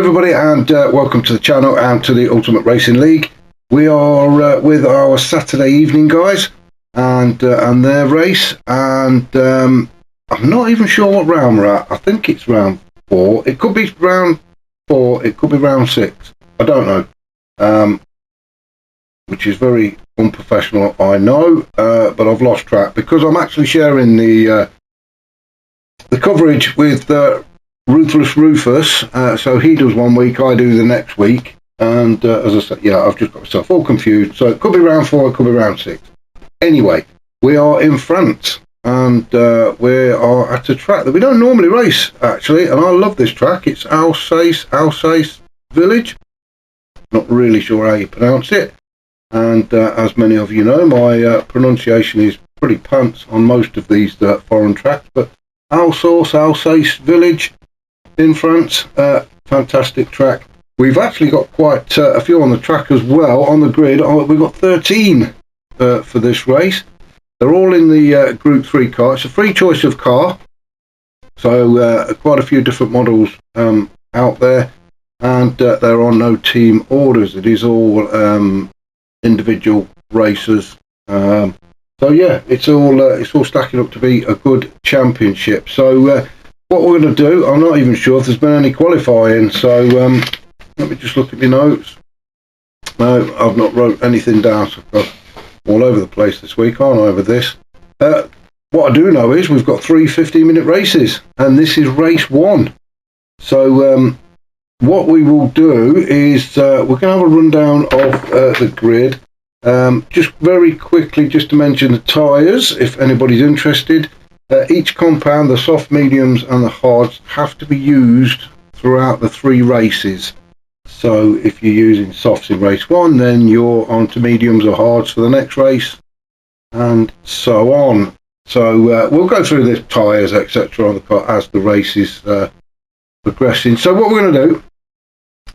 everybody, and welcome to the channel and to the Ultimate Racing League. We are with our Saturday evening guys and their race, and I'm not even sure what round we're at. I think it's round 4. It could be round 4, it could be round 6. I don't know, which is very unprofessional, I know, but I've lost track because I'm actually sharing the coverage with Ruthless Rufus, so he does one week, I do the next week, and as I said, yeah, I've just got myself all confused, so it could be round 4, it could be round 6. Anyway, we are in France, and we are at a track that we don't normally race, actually, and I love this track. It's Alsace Village, not really sure how you pronounce it, and as many of you know, my pronunciation is pretty pants on most of these foreign tracks, but Alsace Village in France, fantastic track. We've actually got quite a few on the track as well, on the grid. We've got 13 for this race. They're all in the Group 3 car. It's a free choice of car, so quite a few different models out there, and there are no team orders. It is all individual racers. So yeah, it's all stacking up to be a good championship. So what we're going to do, I'm not even sure if there's been any qualifying, so let me just look at my notes. No, I've not wrote anything down, so I've got all over the place this week, aren't I, with this. What I do know is we've got 3 15-minute races, and this is race 1. So what we will do is we're going to have a rundown of the grid. Just very quickly, just to mention the tyres, if anybody's interested. Each compound, the soft, mediums and the hards, have to be used throughout the 3 races. So if you're using softs in race 1, then you're on to mediums or hards for the next race, and so on. So we'll go through the tyres, etc. on the car as the race is progressing. So what we're going to do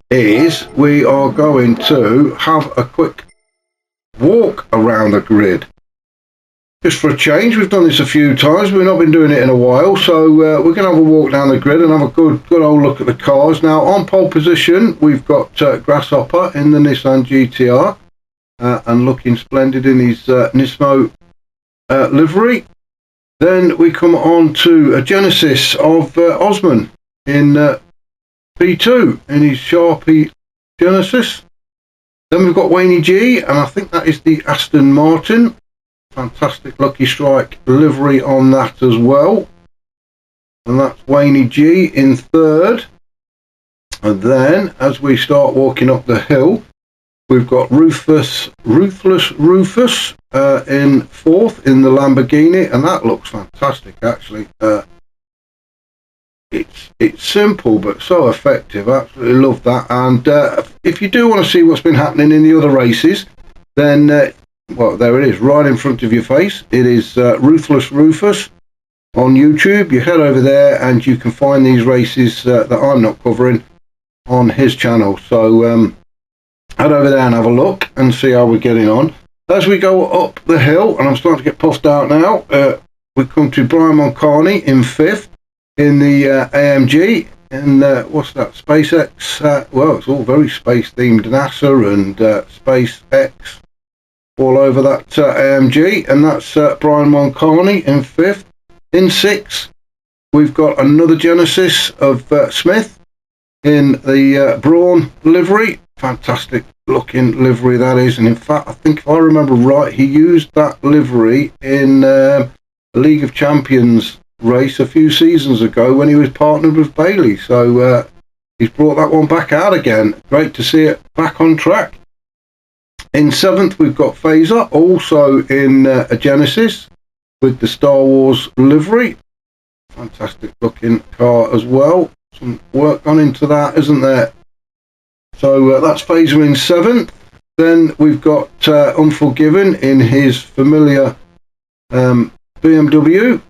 is we are going to have a quick walk around the grid. Just for a change, we've done this a few times, we've not been doing it in a while, so we're going to have a walk down the grid and have a good old look at the cars. Now on pole position we've got Grasshopper in the Nissan GTR, and looking splendid in his Nismo livery. Then we come on to a Genesis of Osman in P2 in his Sharpie Genesis. Then we've got Wayne G, and I think that is the Aston Martin. Fantastic Lucky Strike livery on that as well, and that's Wayne G in 3rd. And then as we start walking up the hill, we've got Ruthless Rufus in 4th in the Lamborghini, and that looks fantastic actually. It's simple but so effective. Absolutely love that. And if you do want to see what's been happening in the other races, then well, there it is, right in front of your face. It is Ruthless Rufus on YouTube. You head over there and you can find these races that I'm not covering on his channel. So head over there and have a look and see how we're getting on. As we go up the hill, and I'm starting to get puffed out now, we come to Brian Moncani in 5th in the AMG. And what's that? SpaceX. Well, it's all very space themed. NASA and SpaceX all over that AMG, and that's Brian Moncani in 5th. In 6th, we've got another Genesis of Smith in the Brawn livery. Fantastic looking livery that is, and in fact, I think if I remember right, he used that livery in the League of Champions race a few seasons ago when he was partnered with Bailey. So he's brought that one back out again. Great to see it back on track. In 7th, we've got Phaser, also in a Genesis with the Star Wars livery. Fantastic looking car as well. Some work gone into that, isn't there? So that's Phaser in 7th. Then we've got Unforgiven in his familiar BMW,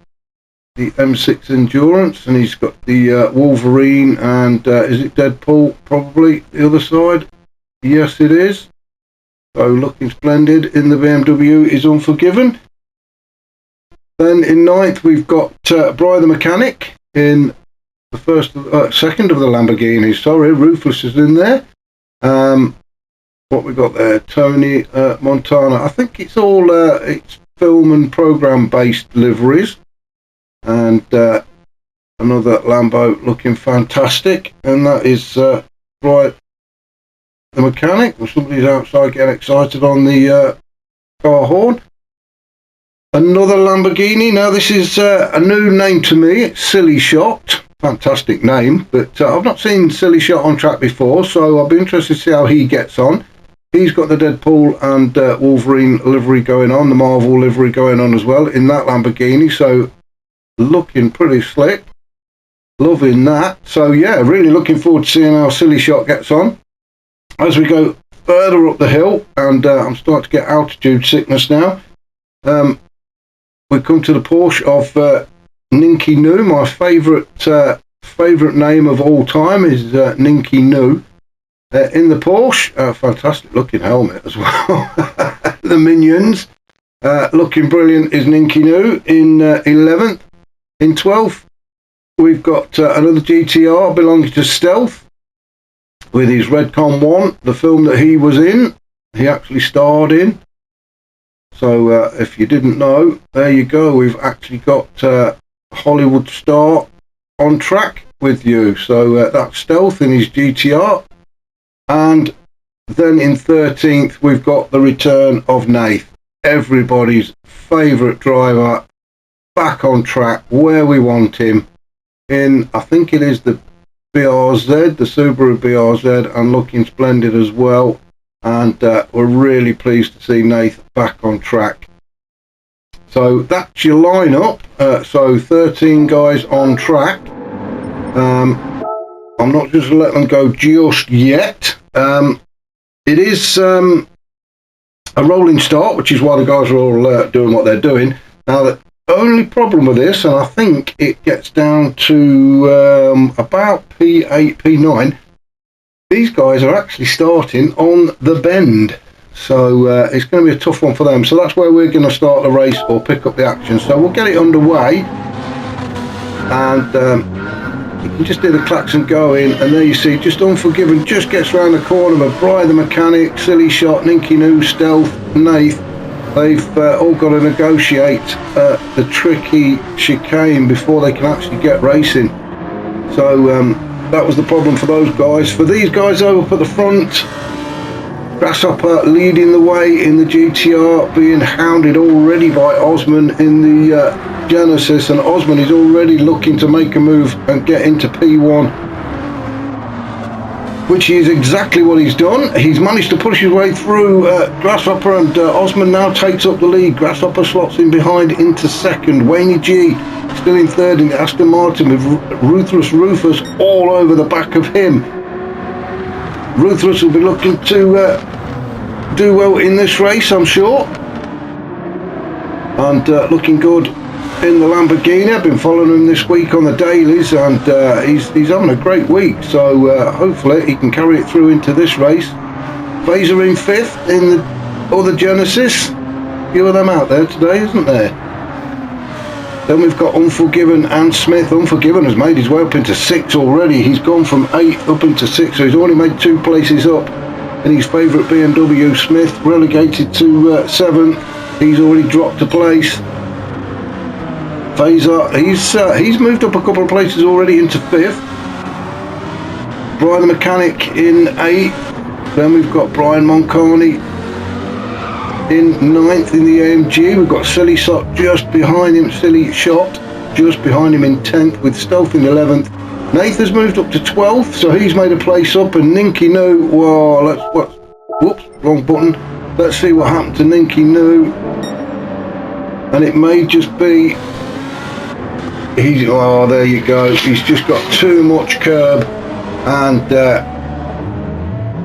the M6 Endurance, and he's got the Wolverine and is it Deadpool probably the other side? Yes, it is. So looking splendid in the BMW is Unforgiven. Then in 9th we've got Brian the Mechanic in the second of the Lamborghinis. Sorry, Ruthless is in there. What we got there? Tony Montana. I think it's all it's film and program based liveries. And another Lambo looking fantastic, and that is right, the mechanic. Or somebody's outside getting excited on the car horn. Another Lamborghini. Now this is a new name to me. It's Silly Shot. Fantastic name, but I've not seen Silly Shot on track before, so I'll be interested to see how he gets on. He's got the Deadpool and Wolverine livery going on, the Marvel livery going on as well in that Lamborghini, so looking pretty slick. Loving that. So yeah, really looking forward to seeing how Silly Shot gets on. As we go further up the hill, and I'm starting to get altitude sickness now, we come to the Porsche of Ninky Noo. My favourite name of all time is Ninky Noo. In the Porsche, fantastic looking helmet as well. The Minions, looking brilliant, is Ninky Noo in 11th. In 12th, we've got another GTR belonging to Stealth with his Redcon 1, the film that he was in. He actually starred in. So if you didn't know, there you go. We've actually got Hollywood star on track with you. So that's Stealth in his GTR. And then in 13th, we've got the return of Nath, everybody's favourite driver, back on track where we want him in, I think it is the BRZ, the Subaru BRZ, and looking splendid as well. And we're really pleased to see Nath back on track. So that's your lineup. So 13 guys on track. I'm not just going to let them go just yet. It is a rolling start, which is why the guys are all doing what they're doing. Now, the only problem with this, and I think it gets down to about P8, P9, these guys are actually starting on the bend. So it's going to be a tough one for them. So that's where we're going to start the race or pick up the action. So we'll get it underway. And you can just do the klaxon going, and there you see, just Unforgiven just gets round the corner, but Brian the Mechanic, Silly Shot, Ninky Noo, Stealth, Nath, they've all got to negotiate the tricky chicane before they can actually get racing. So that was the problem for those guys. For these guys up at the front, Grasshopper leading the way in the GTR, being hounded already by Osman in the Genesis, and Osman is already looking to make a move and get into P1, which is exactly what he's done. He's managed to push his way through Grasshopper, and Osman now takes up the lead. Grasshopper slots in behind into second. Wayne G still in third in the Aston Martin, with Ruthless Rufus all over the back of him. Ruthless will be looking to do well in this race, I'm sure, and looking good in the Lamborghini. I've been following him this week on the dailies, and he's having a great week, so hopefully he can carry it through into this race. Fraser in fifth in the other Genesis. A few of them out there today, isn't there? Then we've got Unforgiven and Smith. Unforgiven has made his way up into 6th already. He's gone from 8th up into 6th, so he's already made 2 places up in his favourite BMW. Smith relegated to 7th. He's already dropped a place. Fazer, he's moved up a couple of places already into 5th. Brian the Mechanic in 8th. Then we've got Brian Moncani in 9th in the AMG. We've got Silly Shot just behind him. Silly Shot just behind him in 10th, with Stealth in 11th. Nath has moved up to 12th, so he's made a place up. And Ninky Noo, well, whoops, wrong button. Let's see what happened to Ninky Noo. And it may just be, there you go. He's just got too much curb, and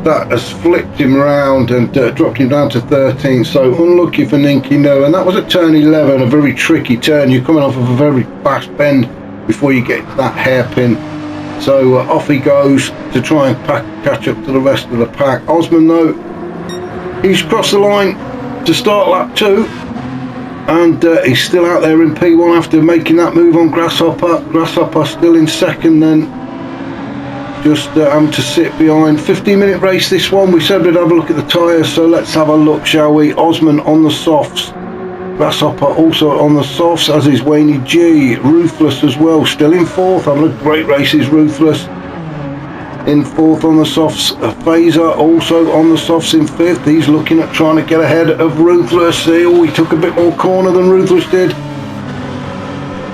that has flipped him around and dropped him down to 13th. So unlucky for Ninky Noo. And that was at turn 11, a very tricky turn. You're coming off of a very fast bend before you get to that hairpin. So off he goes to try and catch up to the rest of the pack. Osman, though, he's crossed the line to start lap 2. and he's still out there in P1 after making that move on Grasshopper. Grasshopper still in second, then just having to sit behind. 15-minute race this one. We said we'd have a look at the tyres, so let's have a look, shall we? Osman on the softs, Grasshopper also on the softs, as is Waynie G. Ruthless as well, still in fourth. Having a great race is Ruthless in fourth on the softs. Phaser also on the softs in fifth. He's looking at trying to get ahead of Ruthless. Oh, he took a bit more corner than Ruthless did.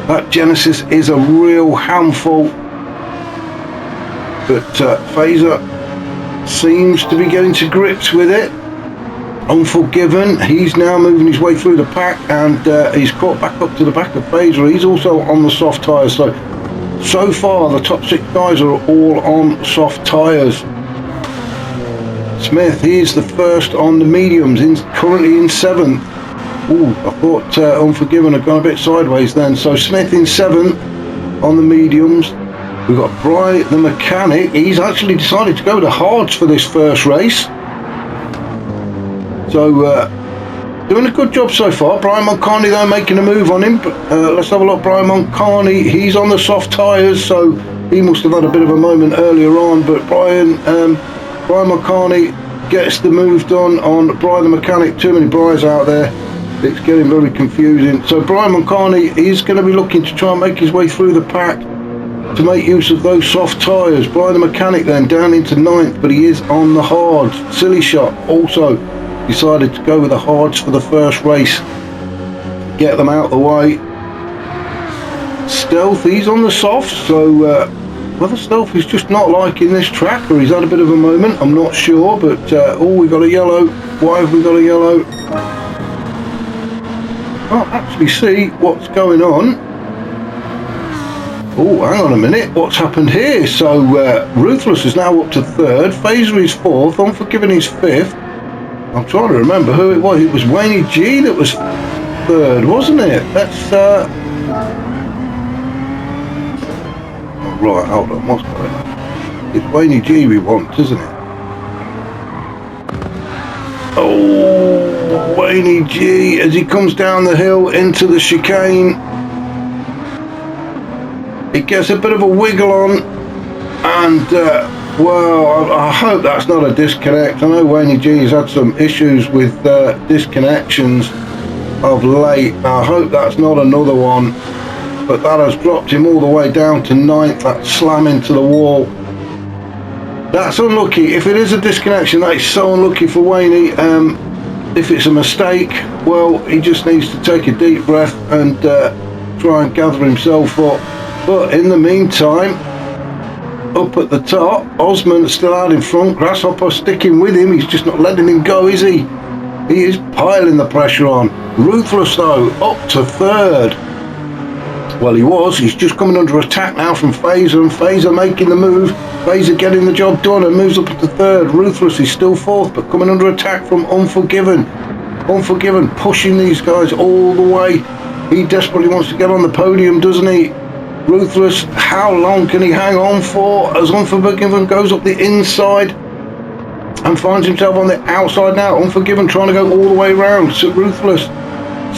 That Genesis is a real handful, but Phaser seems to be getting to grips with it. Unforgiven, he's now moving his way through the pack, and he's caught back up to the back of Phaser. He's also on the soft tyres, so far the top 6 guys are all on soft tyres. Smith, he's the first on the mediums, currently in 7th. Ooh, I thought Unforgiven had gone a bit sideways then. So Smith in 7th on the mediums. We've got Bry the mechanic. He's actually decided to go to hards for this first race. So doing a good job so far. Brian Mulcahy though making a move on him. But, let's have a look. Brian Mulcahy, he's on the soft tyres, so he must have had a bit of a moment earlier on. But Brian Mulcahy gets the move done on Brian the mechanic. Too many Bry's out there. It's getting very confusing. So Brian Mulcahy is going to be looking to try and make his way through the pack to make use of those soft tyres. Brian the mechanic then down into 9th, but he is on the hards. Silly Shot also decided to go with the hards for the first race, get them out of the way. Stealth, he's on the soft, so whether Stealth is just not liking this track or he's had a bit of a moment, I'm not sure. But oh, we got a yellow. Why have we got a yellow? Can't actually see what's going on. Oh, hang on a minute, what's happened here? So Ruthless is now up to 3rd, Phaser is 4th, Unforgiven is 5th. I'm trying to remember who it was. It was Waynie G that was 3rd, wasn't it? That's oh, right, hold on, what's going on? It's Waynie G we want, isn't it? Oh, Waynie G as he comes down the hill into the chicane. He gets a bit of a wiggle on, and well, I hope that's not a disconnect. I know Waynie G has had some issues with disconnections of late. I hope that's not another one, but that has dropped him all the way down to 9th, that slam into the wall. That's unlucky. If it is a disconnection, that is so unlucky for Waynie. If it's a mistake, well, he just needs to take a deep breath and try and gather himself up. But in the meantime, up at the top, Osman still out in front. Grasshopper sticking with him. He's just not letting him go, is he? He is piling the pressure on. Ruthless though, up to 3rd. Well, he was. He's just coming under attack now from Phaser, and Phaser making the move. Phaser getting the job done and moves up to 3rd. Ruthless is still 4th, but coming under attack from Unforgiven. Unforgiven pushing these guys all the way. He desperately wants to get on the podium, doesn't he? Ruthless, how long can he hang on for as Unforgiven goes up the inside and finds himself on the outside now? Unforgiven trying to go all the way around. So Ruthless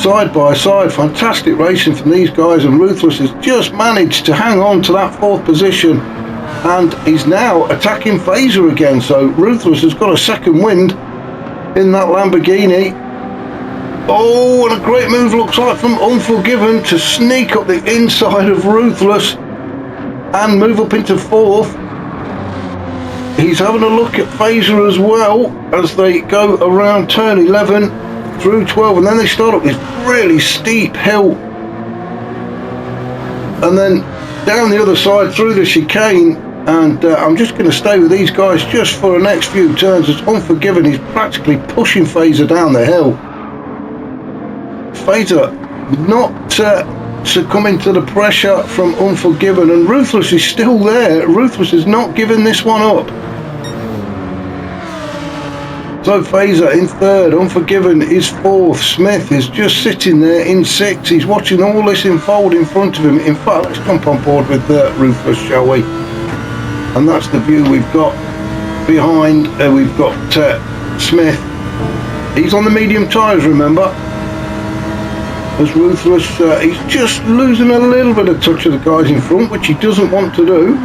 side by side. Fantastic racing from these guys, and Ruthless has just managed to hang on to that 4th position, and he's now attacking Phaser again. So Ruthless has got a second wind in that Lamborghini. Oh, and a great move looks like from Unforgiven to sneak up the inside of Ruthless and move up into 4th. He's having a look at Phaser as well as they go around turn 11 through 12, and then they start up this really steep hill and then down the other side through the chicane. And I'm just going to stay with these guys just for the next few turns as Unforgiven is practically pushing Phaser down the hill. Phaser not succumbing to the pressure from Unforgiven, and Ruthless is still there. Ruthless is not giving this one up. So Phaser in 3rd, Unforgiven is 4th, Smith is just sitting there in 6th. He's watching all this unfold in front of him. In fact, let's jump on board with Ruthless, shall we? And that's the view we've got behind. We've got Smith. He's on the medium tyres, remember. as Ruthless, he's just losing a little bit of touch of the guys in front, which he doesn't want to do.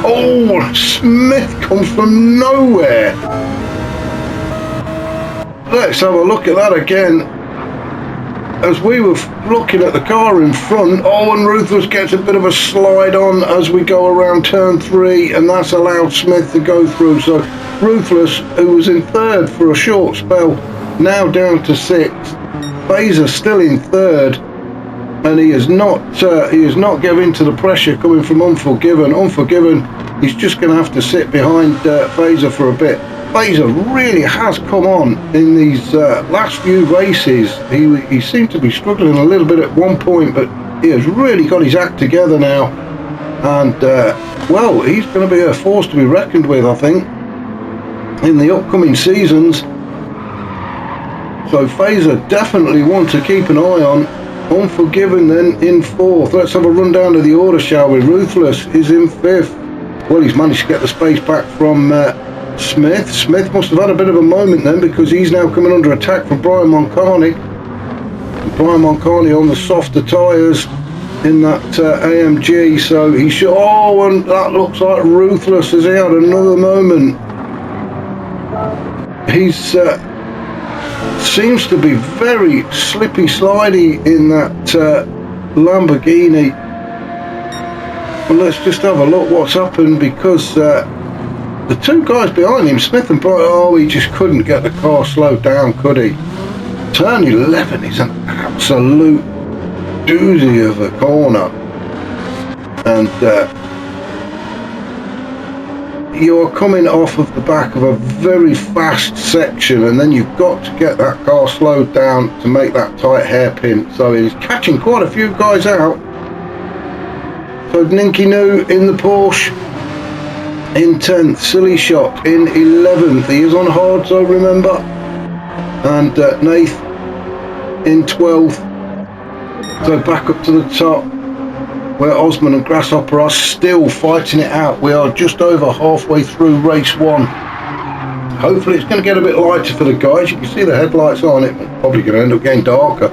Oh, Smith comes from nowhere. Let's have a look at that again. As we were looking at the car in front, and Ruthless gets a bit of a slide on as we go around turn 3, and that's allowed Smith to go through. So Ruthless, who was in 3rd for a short spell, now down to 6th. Fazer still in 3rd, and he is not giving to the pressure coming from Unforgiven. Unforgiven, he's just going to have to sit behind Fazer for a bit. Fazer really has come on in these last few races. He seemed to be struggling a little bit at one point, but he has really got his act together now, and well, he's going to be a force to be reckoned with, I think, in the upcoming seasons. So Fazer definitely one to keep an eye on. Unforgiven then in 4th. Let's have a run down to the order, shall we? Ruthless is in 5th. Well, he's managed to get the space back from Smith. Smith must have had a bit of a moment then, because he's now coming under attack from Brian Moncani. Brian Moncani on the softer tyres in that AMG, so he should... Oh, and that looks like Ruthless as he had another moment. He's seems to be very slippy slidey in that Lamborghini. Well, let's just have a look what's happened, because the two guys behind him, Smith and Brian, he just couldn't get the car slowed down, could he? Turn 11 is an absolute doozy of a corner, and you are coming off of the back of a very fast section, and then you've got to get that car slowed down to make that tight hairpin. So he's catching quite a few guys out. So Ninky Noo in the Porsche in 10th, Silly Shot in 11th, he is on hard, so remember, and Nath in 12th. So back up to the top, where Osman and Grasshopper are still fighting it out. We are just over halfway through race 1. Hopefully it's going to get a bit lighter for the guys. You can see the headlights on it. It's probably going to end up getting darker.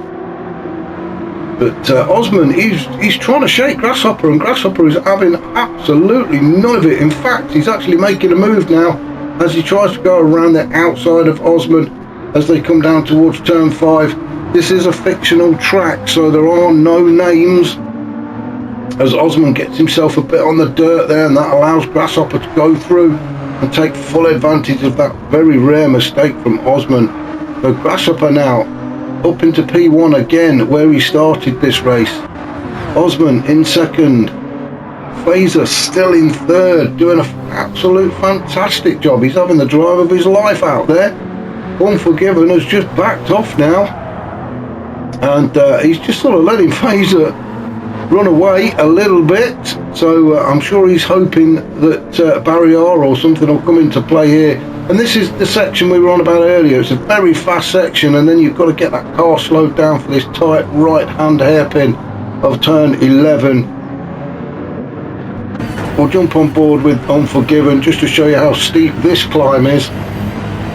But Osman, he's trying to shake Grasshopper, and Grasshopper is having absolutely none of it. In fact, he's actually making a move now as he tries to go around the outside of Osman as they come down towards turn 5. This is a fictional track, so there are no names, as Osman gets himself a bit on the dirt there, and that allows Grasshopper to go through and take full advantage of that very rare mistake from Osman. So Grasshopper now up into P1 again, where he started this race. Osman in 2nd, Fazer still in 3rd, doing an absolute fantastic job. He's having the drive of his life out there. Unforgiven has just backed off now, and he's just sort of letting Fazer run away a little bit. So I'm sure he's hoping that barrier or something will come into play here. And this is the section we were on about earlier. It's a very fast section, and then you've got to get that car slowed down for this tight right hand hairpin of turn 11. We'll jump on board with Unforgiven just to show you how steep this climb is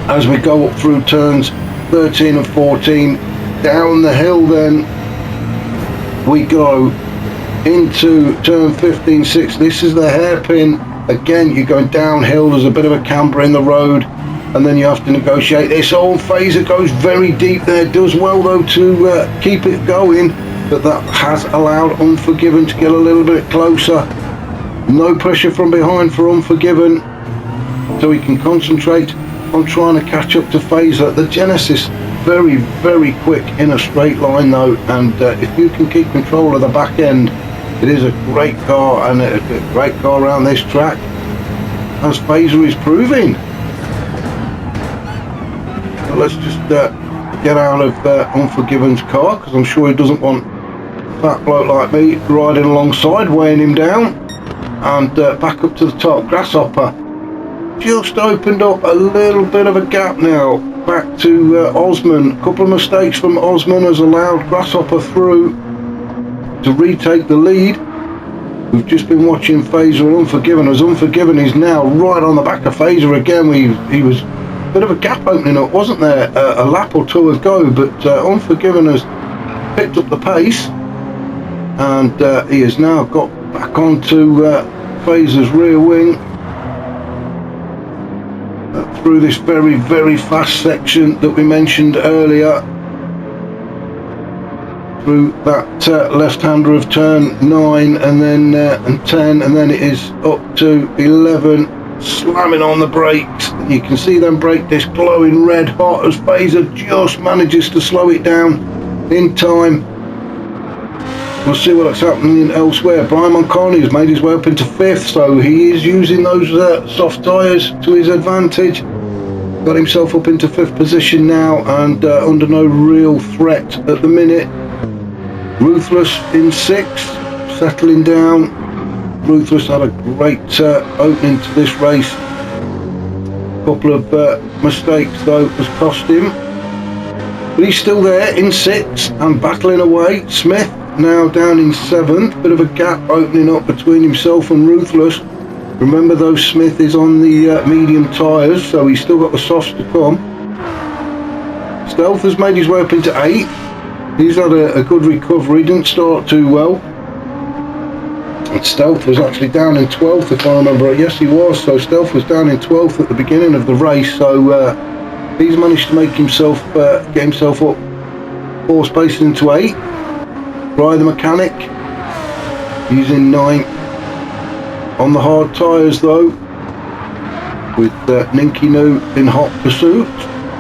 as we go up through turns 13 and 14. Down the hill then we go into turn 15, 6. This is the hairpin. Again, you're going downhill, there's a bit of a camber in the road, and then you have to negotiate this. Fazer goes very deep there, does well though to keep it going, but that has allowed Unforgiven to get a little bit closer. No pressure from behind for Unforgiven, so he can concentrate on trying to catch up to Fazer. The Genesis very, very quick in a straight line though, and if you can keep control of the back end, it is a great car, and a great car around this track, as Fazer is proving. So let's just get out of Unforgiven's car, because I'm sure he doesn't want a fat bloke like me riding alongside, weighing him down. And back up to the top. Grasshopper just opened up a little bit of a gap now. Back to Osman. A couple of mistakes from Osman has allowed Grasshopper through to retake the lead. We've just been watching Fazer Unforgiven, as Unforgiven is now right on the back of Fazer again. He was bit of a gap opening up, wasn't there, a lap or two ago, but Unforgiven has picked up the pace, and he has now got back onto Fraser's rear wing through this very, very fast section that we mentioned earlier, through that left-hander of turn 9 and then and 10, and then it is up to 11, slamming on the brakes. You can see them brake disc glowing red hot as Fraser just manages to slow it down in time. We'll see what's happening elsewhere. Brian Moncani has made his way up into 5th, so he is using those soft tyres to his advantage. Got himself up into 5th position now, and under no real threat at the minute. Ruthless in 6th, settling down. Ruthless had a great opening to this race. A couple of mistakes though has cost him, but he's still there in 6th and battling away. Smith now down in 7th, bit of a gap opening up between himself and Ruthless. Remember though, Smith is on the medium tyres, so he's still got the softs to come. Stealth has made his way up into 8th. He's had a good recovery, didn't start too well. And Stealth was actually down in 12th, if I remember right. Yes, he was. So Stealth was down in 12th at the beginning of the race, so he's managed to make himself get himself up 4 spaces into 8. Brian the Mechanic using 9th on the hard tyres though, with Ninky Noo in hot pursuit.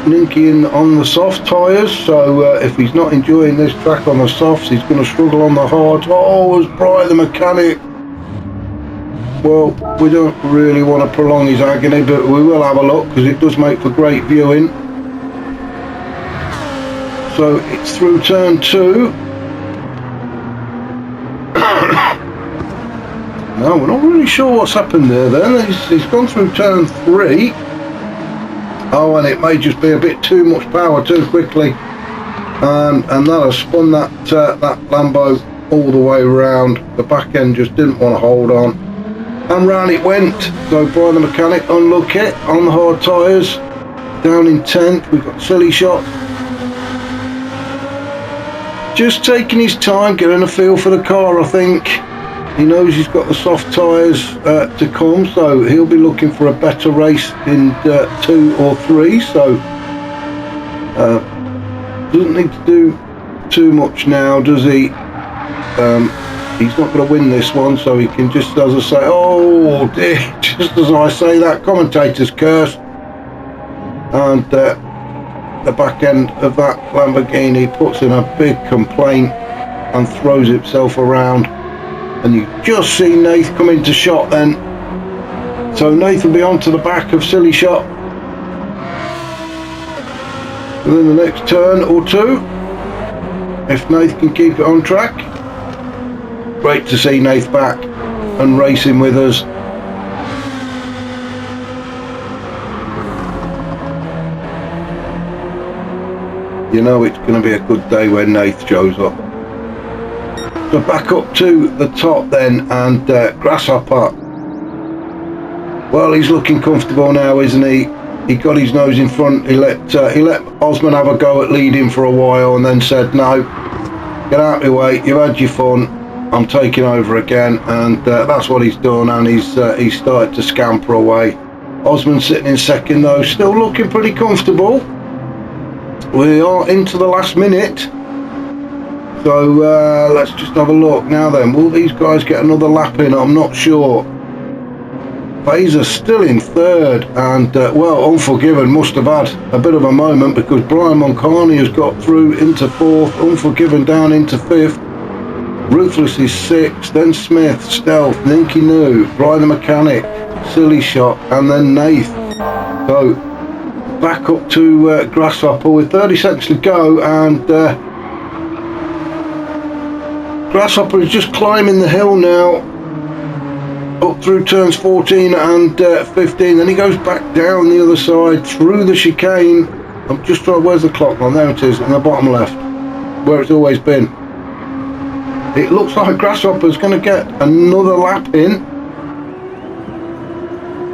Ninky in on the soft tyres, so if he's not enjoying this track on the softs, he's going to struggle on the hards. Oh, as Brian the Mechanic, well, we don't really want to prolong his agony, but we will have a look because it does make for great viewing. So it's through turn 2. No, we're not really sure what's happened there then. He's gone through turn 3. Oh, and it may just be a bit too much power too quickly, and that has spun that Lambo all the way around. The back end just didn't want to hold on, and round it went. So Brian the Mechanic unlucky on the hard tyres, down in 10th. We've got Silly Shot just taking his time, getting a feel for the car. I think he knows he's got the soft tyres to come, so he'll be looking for a better race in 2 or 3. So doesn't need to do too much now, does he? He's not going to win this one, so he can just, as I say, oh dear, just as I say that, commentator's curse, and the back end of that Lamborghini puts in a big complaint and throws himself around. And you just see Nath come into shot then. So Nath will be onto the back of Silly Shot within the next turn or 2, if Nath can keep it on track. Great to see Nath back and racing with us. You know it's going to be a good day when Nath shows up. So back up to the top then, and Grasshopper, well, he's looking comfortable now, isn't he? He got his nose in front. He let Osman have a go at leading for a while, and then said, no, get out of the way, you've had your fun, I'm taking over again. And that's what he's done, and he's started to scamper away. Osman sitting in 2nd though, still looking pretty comfortable. We are into the last minute, so let's just have a look now then. Will these guys get another lap in? I'm not sure. Fraser still in 3rd, and well, Unforgiven must have had a bit of a moment, because Brian Moncani has got through into 4th, Unforgiven down into 5th, Ruthless is 6th, then Smith, Stealth, Ninky Noo, Brian the Mechanic, Silly Shot, and then Nath. So back up to Grasshopper with 30 seconds to go, and Grasshopper is just climbing the hill now, up through turns 14 and 15. Then he goes back down the other side through the chicane. I'm just trying, where's the clock on? There it is, in the bottom left, where it's always been. It looks like Grasshopper's going to get another lap in.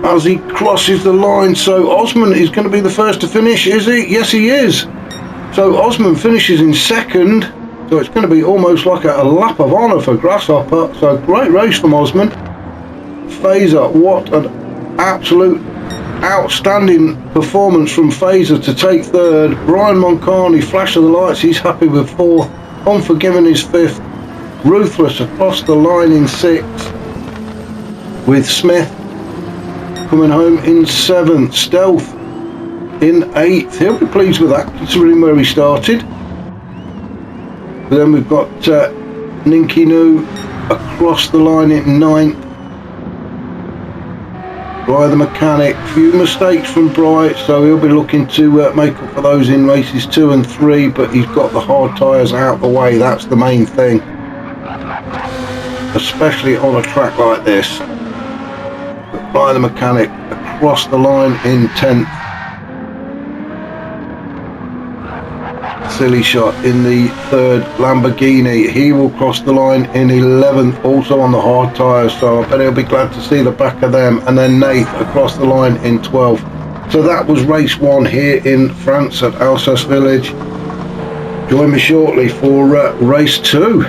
as he crosses the line. So Osman is going to be the first to finish, is he? Yes, he is. So Osman finishes in second. So it's going to be almost like a lap of honour for Grasshopper. So great race from Osman. Fazer, what an absolute outstanding performance from Fazer to take third. Brian Moncani, flash of the lights, he's happy with fourth. Unforgiven is fifth. Ruthless across the line in sixth, with Smith coming home in seventh. Stealth in eighth. He'll be pleased with that considering where he started. Then we've got Ninkinu across the line in ninth. Bry the mechanic, few mistakes from Bry, so he'll be looking to make up for those in races 2 and 3, but he's got the hard tyres out the way. That's the main thing, especially on a track like this. But Bry the mechanic across the line in 10th. Silly shot in the third. Lamborghini, he will cross the line in 11th, also on the hard tyres, so I bet he'll be glad to see the back of them. And then Nath across the line in 12th. So that was race 1 here in France at Alsace Village. Join me shortly for race 2.